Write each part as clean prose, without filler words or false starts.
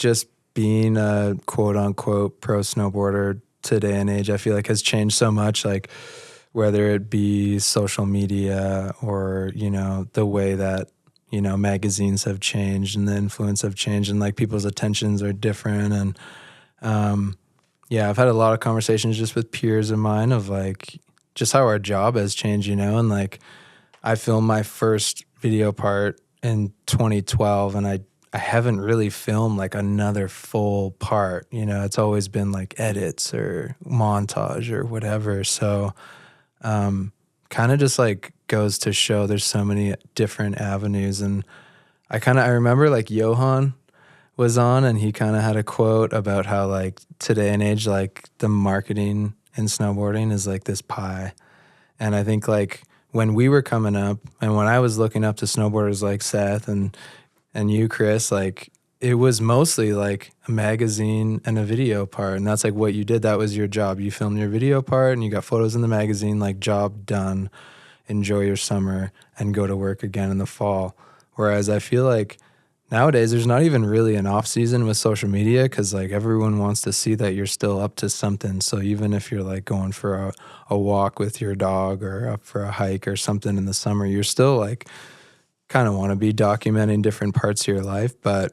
just being a quote unquote pro snowboarder today and age, I feel like has changed so much, like whether it be social media or, you know, the way that, you know, magazines have changed and the influence have changed and like people's attentions are different. And yeah, I've had a lot of conversations just with peers of mine of like just how our job has changed, you know, and like I filmed my first video part in 2012 and I haven't really filmed like another full part, you know, it's always been like edits or montage or whatever. So kind of just like goes to show there's so many different avenues. And I remember like Johan was on and he kind of had a quote about how like today and age, like the marketing in snowboarding is like this pie. And I think like when we were coming up and when I was looking up to snowboarders like Seth and you, Chris, like it was mostly like a magazine and a video part. And that's like what you did. That was your job. You filmed your video part and you got photos in the magazine, like job done, enjoy your summer and go to work again in the fall. Whereas I feel like nowadays there's not even really an off season with social media because like everyone wants to see that you're still up to something. So even if you're like going for a walk with your dog or up for a hike or something in the summer, you're still like kind of want to be documenting different parts of your life. But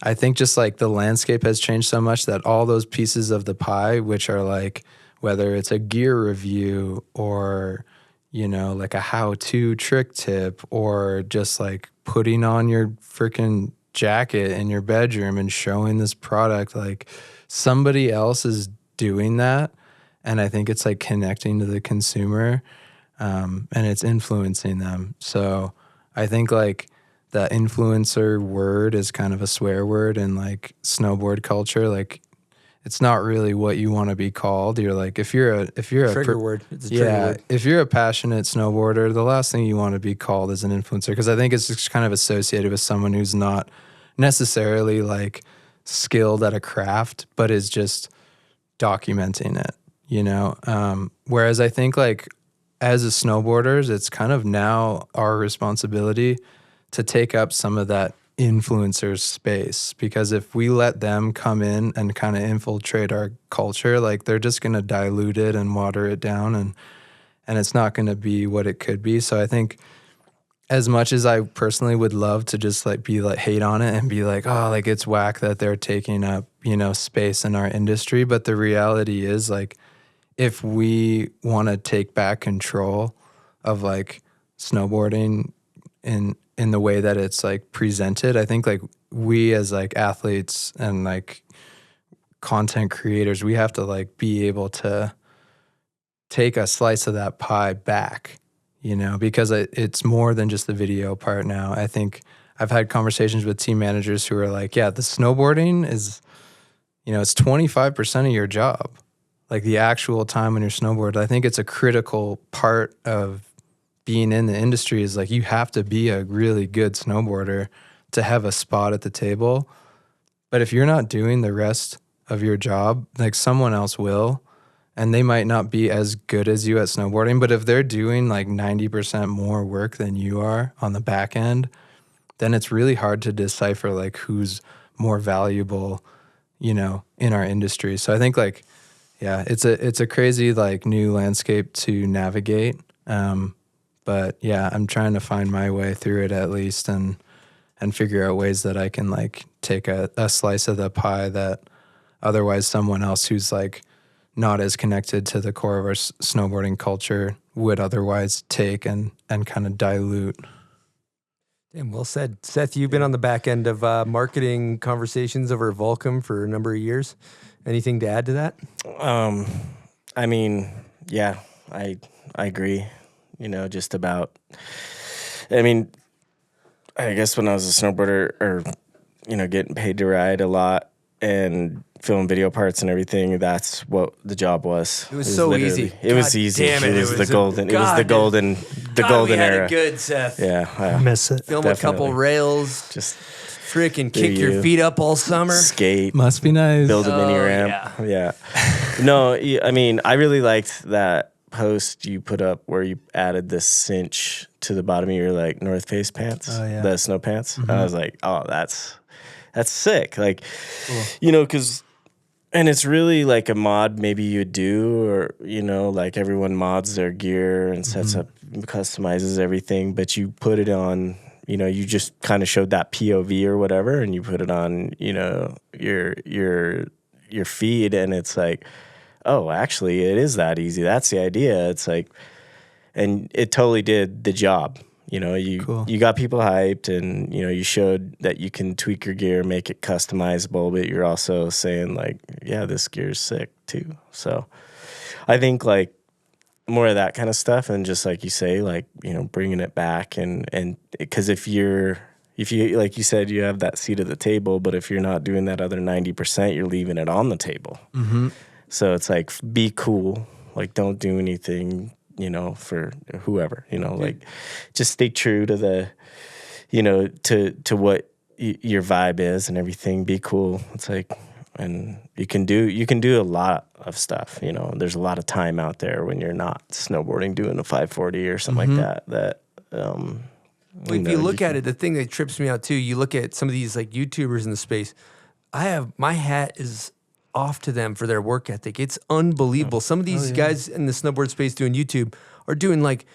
I think just like the landscape has changed so much that all those pieces of the pie, which are like, whether it's a gear review or, you know, like a how-to trick tip or just like putting on your freaking jacket in your bedroom and showing this product, like somebody else is doing that. And I think it's like connecting to the consumer and it's influencing them. So I think like the influencer word is kind of a swear word in like snowboard culture. Like it's not really what you want to be called. You're like, if you're a trigger word. It's a trigger word. If you're a passionate snowboarder, the last thing you want to be called is an influencer. Because I think it's just kind of associated with someone who's not necessarily like skilled at a craft, but is just documenting it, you know? Whereas I think like as a snowboarders, it's kind of now our responsibility to take up some of that influencers space, because if we let them come in and kind of infiltrate our culture, like they're just going to dilute it and water it down and it's not going to be what it could be. So I think as much as I personally would love to just like be like hate on it and be like, oh, like it's whack that they're taking up, you know, space in our industry, but the reality is like if we want to take back control of like snowboarding in the way that it's like presented, I think like we as like athletes and like content creators, we have to like be able to take a slice of that pie back, you know, because it's more than just the video part now. I think I've had conversations with team managers who are like, yeah, the snowboarding is, you know, it's 25% of your job, like the actual time on your snowboard. I think it's a critical part of being in the industry is like you have to be a really good snowboarder to have a spot at the table. But if you're not doing the rest of your job, like someone else will, and they might not be as good as you at snowboarding, but if they're doing like 90% more work than you are on the back end, then it's really hard to decipher like who's more valuable, you know, in our industry. So I think like, yeah, it's a crazy like new landscape to navigate. But yeah, I'm trying to find my way through it at least and figure out ways that I can like take a slice of the pie that otherwise someone else who's like not as connected to the core of our snowboarding culture would otherwise take and kind of dilute. Damn, well said. Seth, you've been on the back end of marketing conversations over Volcom for a number of years. Anything to add to that? I mean, yeah, I agree. You know, just about, I mean, I guess when I was a snowboarder or, you know, getting paid to ride a lot and film video parts and everything, that's what the job was. It was so easy. It was easy. Damn it. It was the golden we had era. it good, Seth. Yeah. I miss it. Film definitely. a couple rails. Just freaking kick your feet up all summer. Skate. Must be nice. Build a mini ramp. Yeah. No, I mean, I really liked that post you put up where you added this cinch to the bottom of your like North Face pants, the snow pants. Mm-hmm. I was like, oh, that's sick. Like, Cool. you know, because, and it's really like a mod maybe you do, or, you know, like everyone mods their gear and sets up, customizes everything, but you put it on, you know, you just kind of showed that POV or whatever, and you put it on, you know, your feed, and it's like, oh, actually, it is that easy. That's the idea. It's like, and it totally did the job. You know, Cool. you got people hyped, and, you know, you showed that you can tweak your gear, make it customizable, but you're also saying like, yeah, this gear's sick too. So I think like more of that kind of stuff, and just like you say, like, you know, bringing it back, and because if you, like you said, you have that seat at the table, but if you're not doing that other 90%, you're leaving it on the table. So it's like, be cool, like, don't do anything, you know, for whoever, you know, like, just stay true to the, you know, to what your vibe is and everything. Be cool. It's like, and you can do a lot of stuff, you know. There's a lot of time out there when you're not snowboarding, doing a 540 or something like that. Well, if you look at it, the thing that trips me out too, you look at some of these like YouTubers in the space. My hat is off to them for their work ethic. It's unbelievable. Some of these guys in the snowboard space doing YouTube are doing like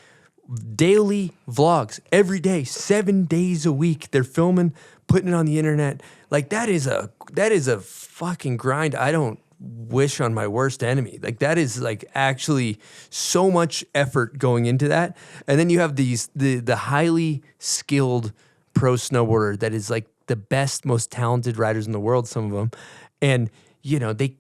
daily vlogs every day, 7 days a week. They're filming, putting it on the internet. Like that is a fucking grind. I don't wish on my worst enemy. Like that is like actually so much effort going into that. And then you have the highly skilled pro snowboarder that is like the best, most talented riders in the world, some of them. And you know, they're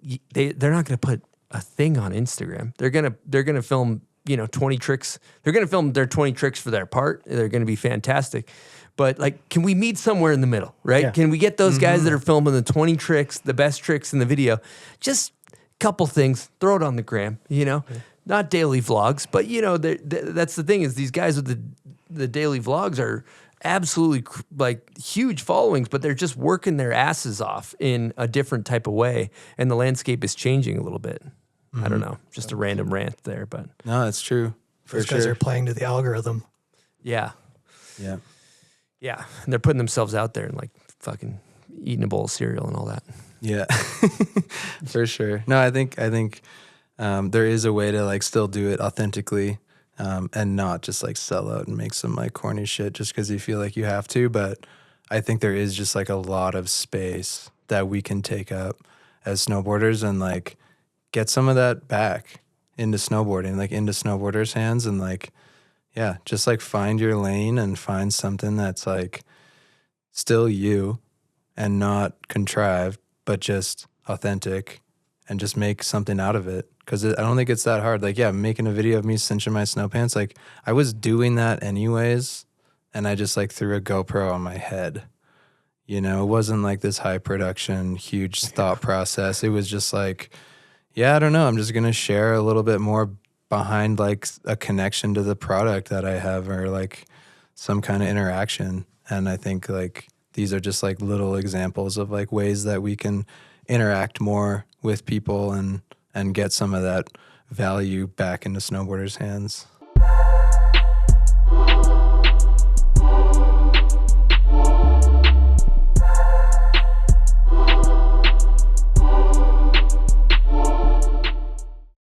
not going to put a thing on Instagram. They're going to film, you know, 20 tricks. They're going to film their 20 tricks for their part. They're going to be fantastic. But like, can we meet somewhere in the middle, right? Yeah. Can we get those guys that are filming the 20 tricks, the best tricks in the video? Just a couple things, throw it on the gram, you know? Not daily vlogs, but you know, that's the thing, is these guys with the daily vlogs are absolutely like huge followings, but they're just working their asses off in a different type of way, and the landscape is changing a little bit. I don't know, just a random rant there, but No, it's true. For Those sure. guys are playing to the algorithm. yeah, Yeah. and they're putting themselves out there and like fucking eating a bowl of cereal and all that. Yeah. For sure. No, I think there is a way to like still do it authentically, and not just like sell out and make some like corny shit just because you feel like you have to. But I think there is just like a lot of space that we can take up as snowboarders and like get some of that back into snowboarding, like into snowboarders' hands, and like, yeah, just like find your lane and find something that's like still you and not contrived, but just authentic, and just make something out of it. Because I don't think it's that hard. Like, yeah, making a video of me cinching my snow pants, like I was doing that anyways, and I just like threw a GoPro on my head. You know, it wasn't like this high production, huge thought process. It was just like, yeah, I don't know, I'm just going to share a little bit more behind like a connection to the product that I have, or like some kind of interaction. And I think like these are just like little examples of like ways that we can interact more with people and get some of that value back into snowboarders' hands.